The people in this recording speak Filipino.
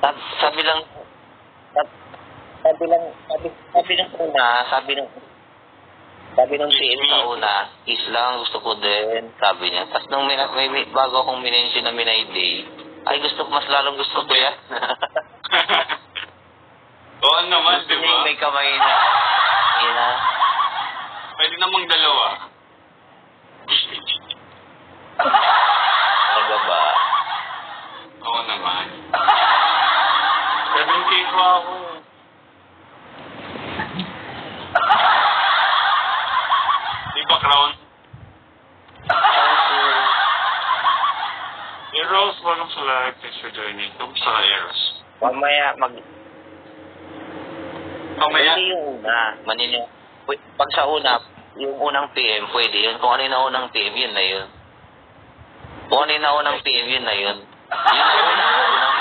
Sabi lang, sabi ng una, sabi nung CM sa una, is lang, gusto ko din, sabi niya. Tapos nung bago akong minention na Minay Day, ay mas lalong gusto ko yan. Oo naman, di ba? May kamay na. Pwede namang dalawa. Ano ba? Oo naman. 7K ko ako. Di ba, Crown? Eros, welcome sa live. Thanks for joining. Kamusta ka, Eros? Mamaya, Mamaya? Hindi yung una. Pag sa una, yung unang PM, pwede yun. Kung ano yung unang PM, yun na yun. Kung ano yung unang PM, yun na yun. Yung unang